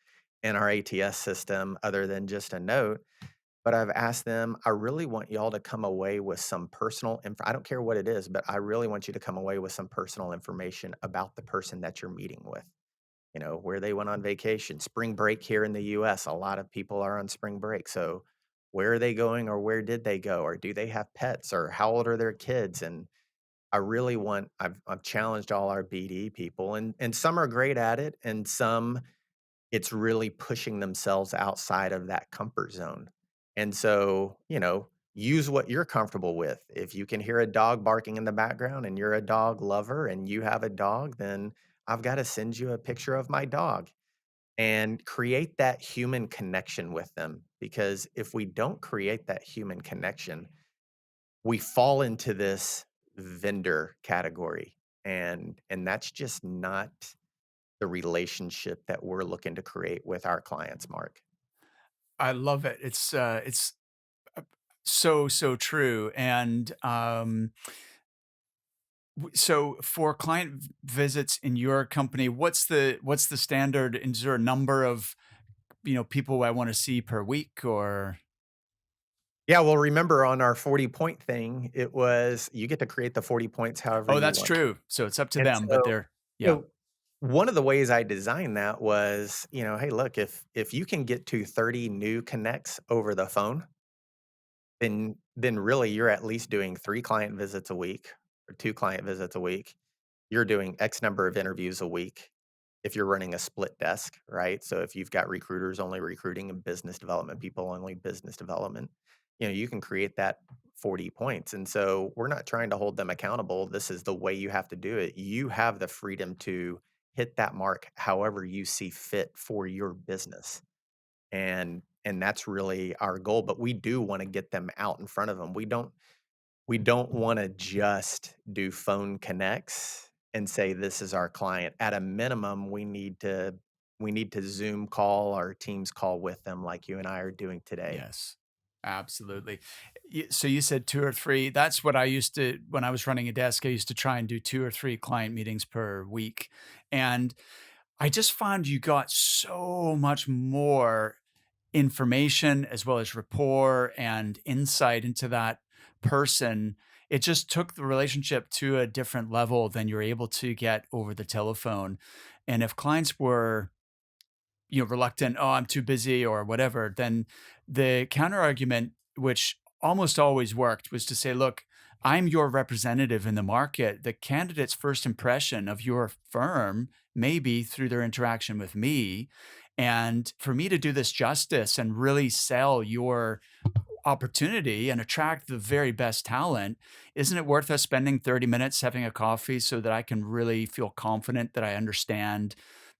in our ATS system other than just a note, but I've asked them, I really want y'all to come away with some personal info. I don't care what it is, but I really want you to come away with some personal information about the person that you're meeting with. Where they went on vacation, spring break here in the US, a lot of people are on spring break. So, where are they going or where did they go? Or do they have pets or how old are their kids? And I really want I've challenged all our BD people, and some are great at it and some it's really pushing themselves outside of that comfort zone. And so, use what you're comfortable with. If you can hear a dog barking in the background and you're a dog lover and you have a dog, then I've got to send you a picture of my dog and create that human connection with them. Because if we don't create that human connection, we fall into this vendor category. And that's just not the relationship that we're looking to create with our clients, Mark. I love it. It's uh, so, so true. And so for client visits in your company, what's the standard? Is there a number of people I want to see per week or? Yeah, well, remember on our 40-point thing, it was you get to create the 40 points however Oh, you that's want. true. So it's up to And them, but so, they're you yeah. know, one of the ways I designed that was, hey, look, if you can get to 30 new connects over the phone, then really you're at least doing 3 client visits a week or 2 client visits a week. You're doing X number of interviews a week if you're running a split desk, right? So if you've got recruiters only recruiting and business development people only business development, you can create that 40 points. And so we're not trying to hold them accountable. This is the way you have to do it. You have the freedom to hit that mark however you see fit for your business. And that's really our goal, but we do want to get them out in front of them. We don't wanna just do phone connects and say, "This is our client." At a minimum, we need to Zoom call or Teams call with them like you and I are doing today. Yes, absolutely. So you said 2 or 3. That's what I used to when I was running a desk, I used to try and do 2 or 3 client meetings per week, and I just found you got so much more information as well as rapport and insight into that person. It just took the relationship to a different level than you're able to get over the telephone, and if clients were reluctant, "Oh, I'm too busy," or whatever, then the counter argument, which almost always worked, was to say, "Look, I'm your representative in the market. The candidate's first impression of your firm may be through their interaction with me. And for me to do this justice and really sell your opportunity and attract the very best talent, isn't it worth us spending 30 minutes having a coffee so that I can really feel confident that I understand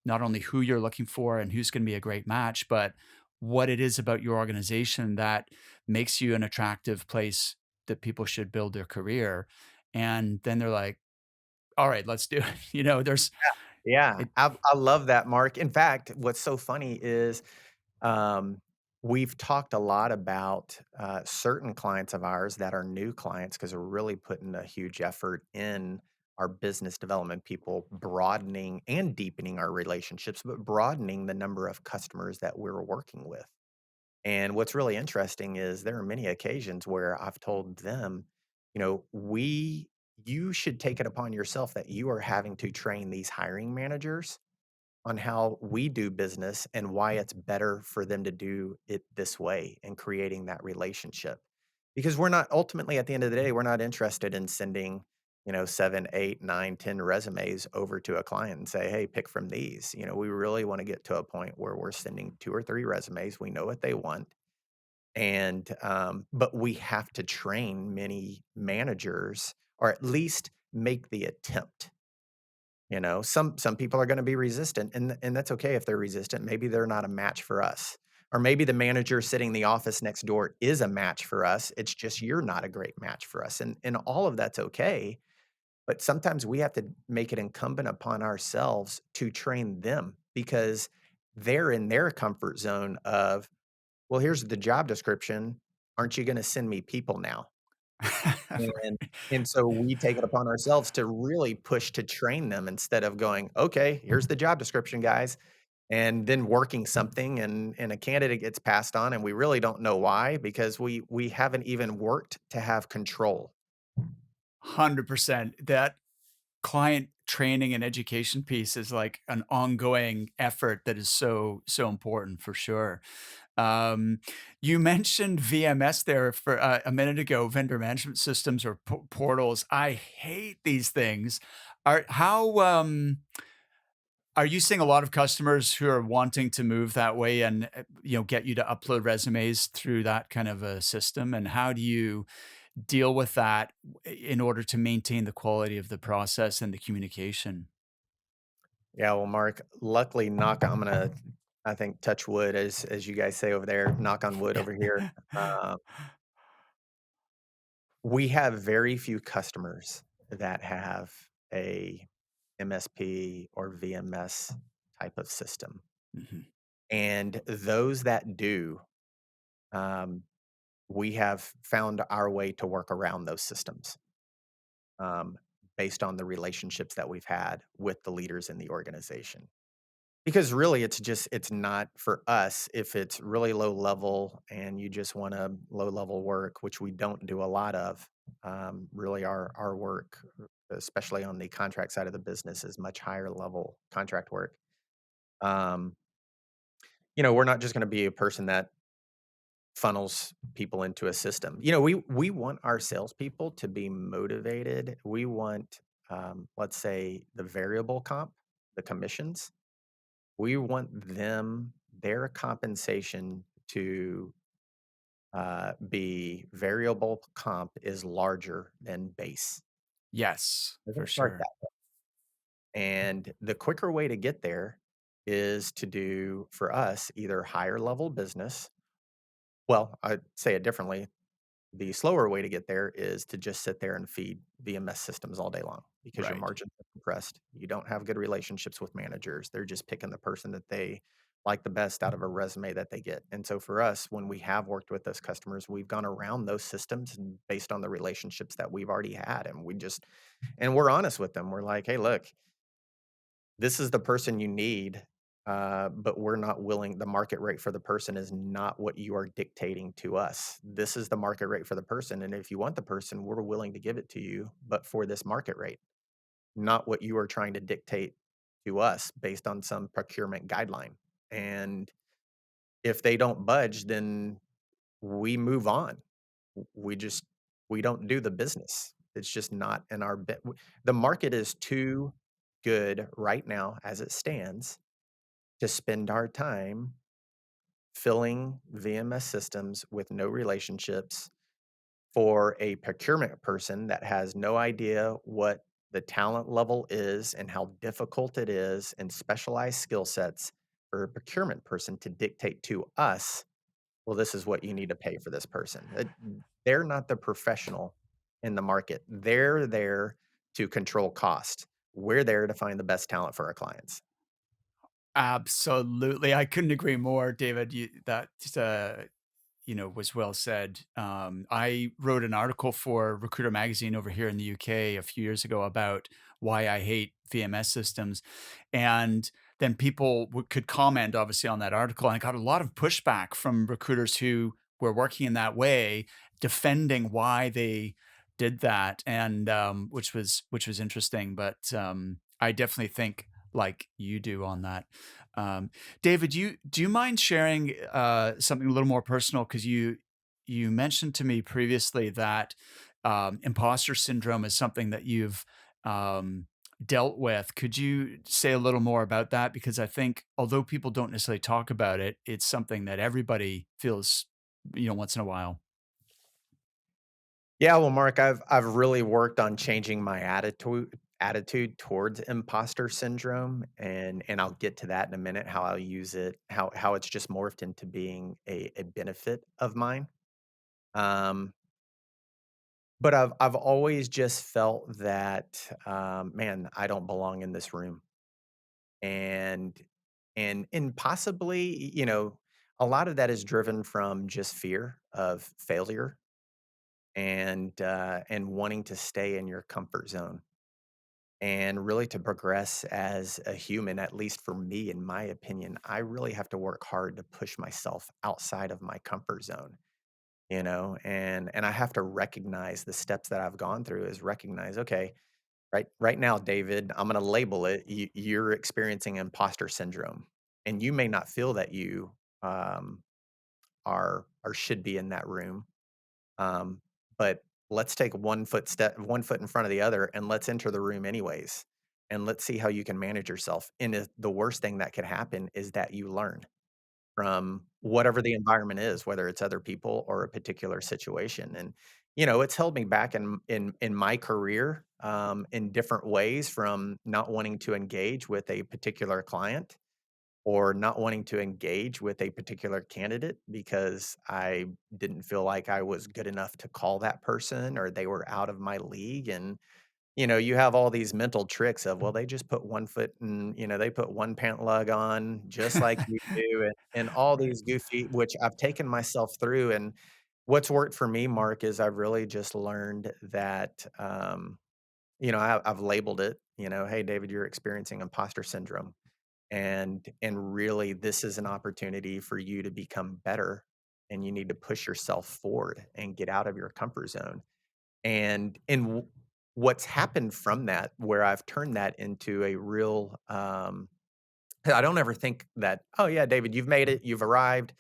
not only who you're looking for and who's going to be a great match, but what it is about your organization that makes you an attractive place that people should build their career?" And then they're like, "All right, let's do it." There's Yeah, it. I love that, Mark. In fact, what's so funny is, um, we've talked a lot about, certain clients of ours that are new clients because 'cause we're really putting a huge effort in our business development people, broadening and deepening our relationships, but broadening the number of customers that we're working with. And what's really interesting is there are many occasions where I've told them, you should take it upon yourself that you are having to train these hiring managers on how we do business and why it's better for them to do it this way and creating that relationship. Because we're not ultimately at the end of the day, we're not interested in sending, 7, 8, 9, 10 resumes over to a client and say, hey, pick from these. We really want to get to a point where we're sending 2 or 3 resumes. We know what they want. But we have to train many managers or at least make the attempt. Some people are gonna be resistant, and that's okay if they're resistant. Maybe they're not a match for us. Or maybe the manager sitting in the office next door is a match for us. It's just you're not a great match for us. And all of that's okay. But sometimes we have to make it incumbent upon ourselves to train them because they're in their comfort zone of, well, here's the job description. Aren't you gonna send me people now? And and so we take it upon ourselves to really push to train them instead of going, "Okay, here's the job description, guys," and then working something and a candidate gets passed on, and we really don't know why because we haven't even worked to have control. 100%. That client training and education piece is like an ongoing effort that is so, so important for sure. Um, you mentioned VMS there for a minute ago, vendor management systems or portals. I hate these things. Are you seeing a lot of customers who are wanting to move that way and get you to upload resumes through that kind of a system? And how do you deal with that in order to maintain the quality of the process and the communication? Yeah, well, Mark, luckily, I'm gonna, I think, touch wood as you guys say over there, knock on wood over here. Uh, we have very few customers that have a MSP or VMS type of system. Mhm. And those that do, um, we have found our way to work around those systems, um, based on the relationships that we've had with the leaders in the organization. Because really, it's not for us if it's really low level and you just want to low level work, which we don't do a lot of. Really, our work, especially on the contract side of the business, is much higher level contract work. Um, we're not just going to be a person that funnels people into a system. You know, we want our salespeople to be motivated. We want, let's say, the variable comp, the commissions. We want them their compensation to be variable comp is larger than base. Yes, for Doesn't start sure. that. And the quicker way to get there is to do for us either higher level business. Well, I'd say it differently. The slower way to get there is to just sit there and feed VMS systems all day long because your Right. margins are compressed. You don't have good relationships with managers. They're just picking the person that they like the best out of a resume that they get. And so for us, when we have worked with those customers, we've gone around those systems and based on the relationships that we've already had. And we're honest with them. We're like, hey, look, this is the person you need, but we're not willing the market rate for the person is not what you are dictating to us. This is the market rate for the person, and if you want the person, we're willing to give it to you, but for this market rate, not what you are trying to dictate to us based on some procurement guideline. And if they don't budge, then we move on. We just we don't do the business. It's just not in our bit. The market is too good right now as it stands to spend our time filling VMS systems with no relationships for a procurement person that has no idea what the talent level is and how difficult it is and specialized skill sets for a procurement person to dictate to us, well, this is what you need to pay for this person. They're not the professional in the market. They're there to control cost. We're there to find the best talent for our clients. Absolutely. I couldn't agree more, David. That was well said. I wrote an article for Recruiter magazine over here in the UK a few years ago about why I hate VMS systems, and then people could comment obviously on that article. And I got a lot of pushback from recruiters who were working in that way, defending why they did that, and which was interesting. But I definitely think like you do on that. Um, David, do you mind sharing something a little more personal? Because you mentioned to me previously that imposter syndrome is something that you've um, dealt with. Could you say a little more about that? Because I think although people don't necessarily talk about it, it's something that everybody feels, once in a while. Yeah, well, Mark, I've really worked on changing my attitude towards imposter syndrome, and I'll get to that in a minute. How I'll use it, how it's just morphed into being a benefit of mine. Um, but I've always just felt that, man, I don't belong in this room, and and possibly, a lot of that is driven from just fear of failure and wanting to stay in your comfort zone and really to progress as a human, at least for me, in my opinion, I really have to work hard to push myself outside of my comfort zone, and I have to recognize the steps that I've gone through is recognize, okay, right now, David, I'm going to label it. You're experiencing imposter syndrome, and you may not feel that you um, are or should be in that room, um, but let's take one foot in front of the other, and let's enter the room anyways. And let's see how you can manage yourself. And the worst thing that could happen is that you learn from whatever the environment is, whether it's other people or a particular situation. And it's held me back in my career in different ways, from not wanting to engage with a particular client or not wanting to engage with a particular candidate because I didn't feel like I was good enough to call that person or they were out of my league. And, you have all these mental tricks of, well, they just put one foot and, they put one pant leg on just like you do and all Right. these goofy, which I've taken myself through. And what's worked for me, Mark, is I've really just learned that, I've labeled it, hey, David, you're experiencing imposter syndrome and really this is an opportunity for you to become better and you need to push yourself forward and get out of your comfort zone and what's happened from that where I've turned that into a real I don't ever think that, oh yeah, David, you've made it, you've arrived,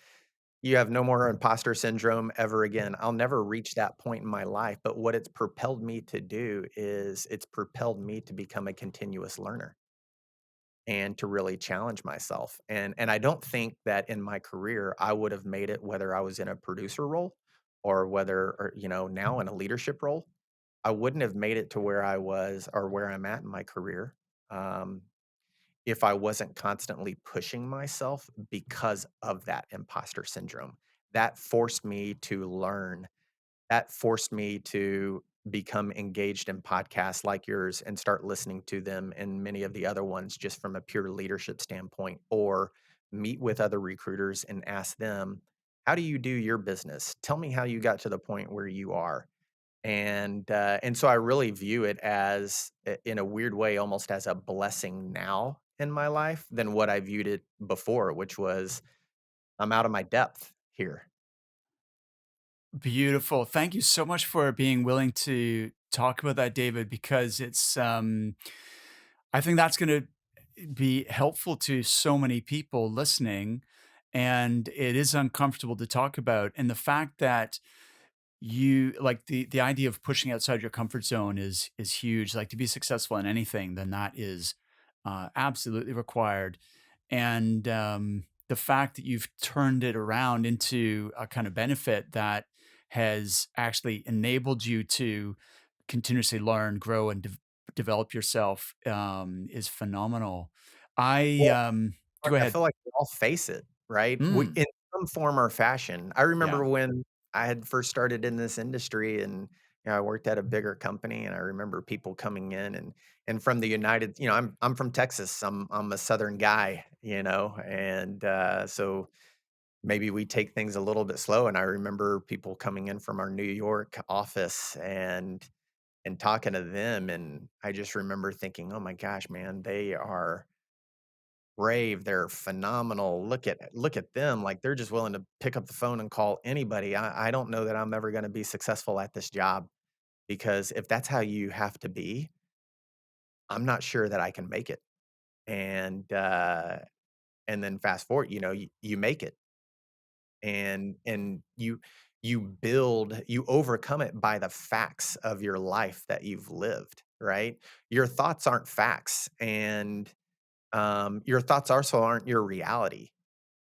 you have no more imposter syndrome ever again. I'll never reach that point in my life, but what it's propelled me to do is it's propelled me to become a continuous learner and to really challenge myself. And I don't think that in my career I would have made it whether I was in a producer role or whether or, now in a leadership role. I wouldn't have made it to where I was or where I'm at in my career. Um, if I wasn't constantly pushing myself because of that imposter syndrome. That forced me to learn. That forced me to become engaged in podcasts like yours and start listening to them and many of the other ones just from a pure leadership standpoint, or meet with other recruiters and ask them, "How do you do your business? Tell me how you got to the point where you are." And so I really view it as in a weird way, almost as a blessing now in my life than what I viewed it before, which was I'm out of my depth here. Beautiful. Thank you so much for being willing to talk about that, David, because I think that's going to be helpful to so many people listening. And it is uncomfortable to talk about. And the fact that you like the idea of pushing outside your comfort zone is huge. Like to be successful in anything, then that is absolutely required. And the fact that you've turned it around into a kind of benefit that has actually enabled you to continuously learn, grow, and develop yourself is phenomenal. I Well, go I ahead. feel like we all face it, right? We Mm, in some form or fashion. I yeah. remember when I had first started in this industry and, I worked at a bigger company, and I remember people coming in and from the United I'm from Texas. I'm a Southern guy, and, so maybe we take things a little bit slow, and I remember people coming in from our New York office and talking to them, and I just remember thinking, "Oh my gosh, man, they are brave, they're phenomenal. Look at them, like, they're just willing to pick up the phone and call anybody. I don't know that I'm ever gonna be successful at this job, because if that's how you have to be, I'm not sure that I can make it." And then fast forward, you make it, and you overcome it by the facts of your life that you've lived, right? Your thoughts aren't facts, and, your thoughts also aren't your reality.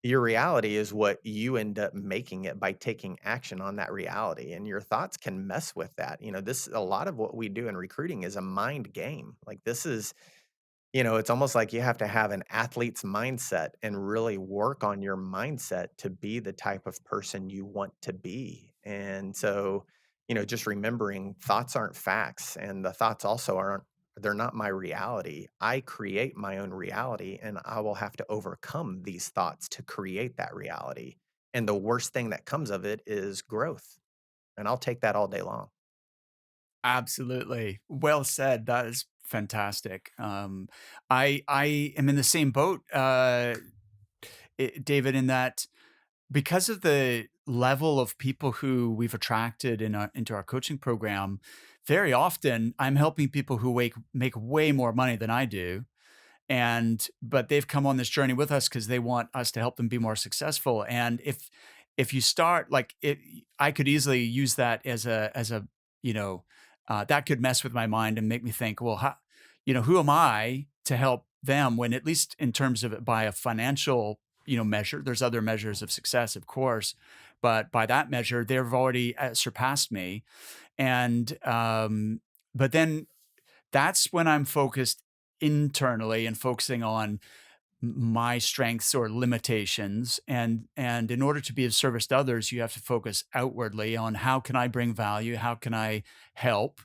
Your reality is what you end up making it by taking action on that reality, and your thoughts can mess with that. This a lot of what we do in recruiting is a mind game. Like, this is it's almost like you have to have an athlete's mindset and really work on your mindset to be the type of person you want to be. And so, just remembering thoughts aren't facts, and the thoughts also aren't, they're not my reality. I create my own reality, and I will have to overcome these thoughts to create that reality. And the worst thing that comes of it is growth. And I'll take that all day long. Absolutely. Well said. That is fantastic. I am in the same boat, David, in that because of the level of people who we've attracted into our coaching program, very often I'm helping people who make way more money than I do, but they've come on this journey with us because they want us to help them be more successful. And if you start like it, I could easily use that as a you know that could mess with my mind and make me think, well, who am I to help them, when at least in terms of it by a financial measure, there's other measures of success, of course, but by that measure they've already surpassed me. And um but then that's when I'm focused internally and focusing on my strengths or limitations. And in order to be of service to others, you have to focus outwardly on how can I bring value, how can I help.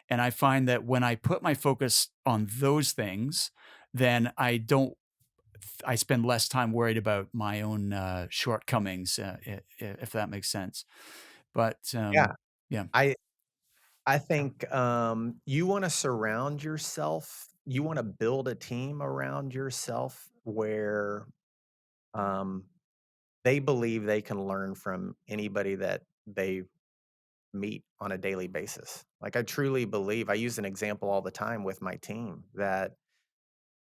And I find that when I put my focus on those things, then I spend less time worried about my own shortcomings, if that makes sense. But Yeah. yeah. I think, you wanna build a team around yourself where, um, they believe they can learn from anybody that they meet on a daily basis. Like, I truly believe I use an example all the time with my team that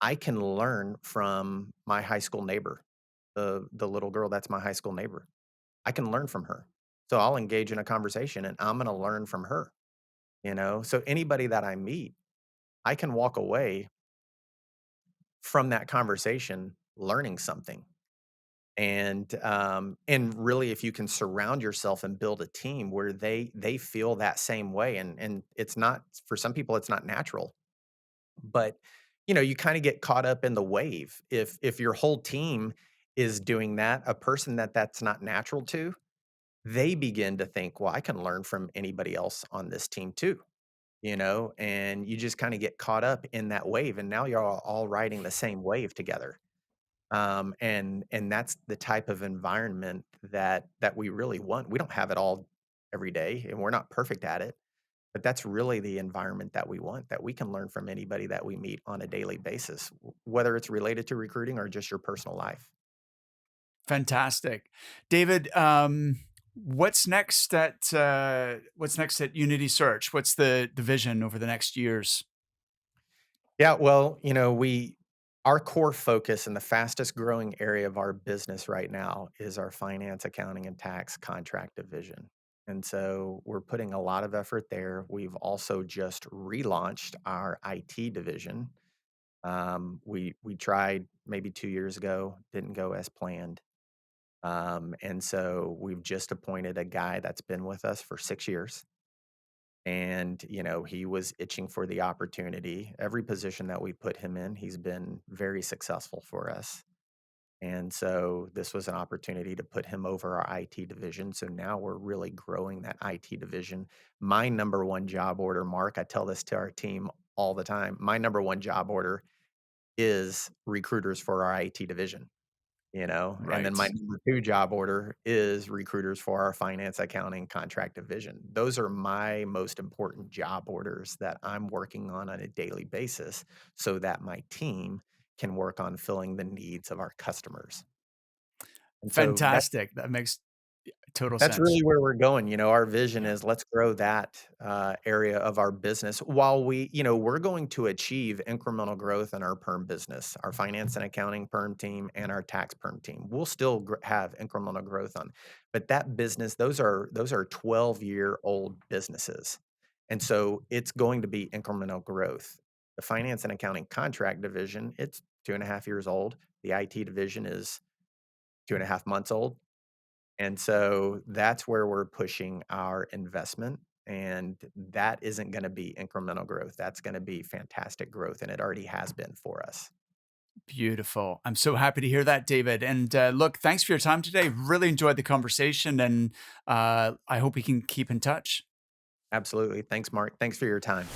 I can learn from my high school neighbor, the little girl that's my high school neighbor. I can learn from her. So I'll engage in a conversation and I'm going to learn from her, you know? So anybody that I meet, I can walk away from that conversation learning something. And really, if you can surround yourself and build a team where they feel that same way, and it's not, for some people it's not natural, but you kind of get caught up in the wave. If your whole team is doing that, a person that's not natural to, they begin to think, well, I can learn from anybody else on this team too. And you just kind of get caught up in that wave, and now you're all riding the same wave together. And that's the type of environment that we really want. We don't have it all every day, and we're not perfect at it, but that's really the environment that we want, that we can learn from anybody that we meet on a daily basis, whether it's related to recruiting or just your personal life. Fantastic. David, what's next at Unity Search? What's the vision over the next years? Yeah, well, we our core focus and the fastest growing area of our business right now is our finance, accounting, and tax contract division. And so we're putting a lot of effort there. We've also just relaunched our IT division. We tried maybe 2 years ago, didn't go as planned. And so we've just appointed a guy that's been with us for 6 years. And, he was itching for the opportunity. Every position that we put him in, he's been very successful for us. And so this was an opportunity to put him over our IT division. So now we're really growing that IT division. My number one job order, Mark, I tell this to our team all the time. My number one job order is recruiters for our IT division. And then Right. my number 2 job order is recruiters for our finance, accounting, contract division. Those are my most important job orders that I'm working on a daily basis so that my team can work on filling the needs of our customers. And so Fantastic. That makes total that's really sense. where we're going. Our vision Yeah. is let's grow that area of our business while we're going to achieve incremental growth in our perm business, our finance and accounting perm team, and our tax perm team. We'll still have incremental growth on, but that business, those are 12-year-old businesses, and so it's going to be incremental growth. The finance and accounting contract division, it's 2.5 years old. The IT division is 2.5 months old, and so that's where we're pushing our investment. And that isn't going to be incremental growth. That's going to be fantastic growth. And it already has been for us. Beautiful. I'm so happy to hear that, David. And look, thanks for your time today. Really enjoyed the conversation, and I hope we can keep in touch. Absolutely. Thanks, Mark. Thanks for your time.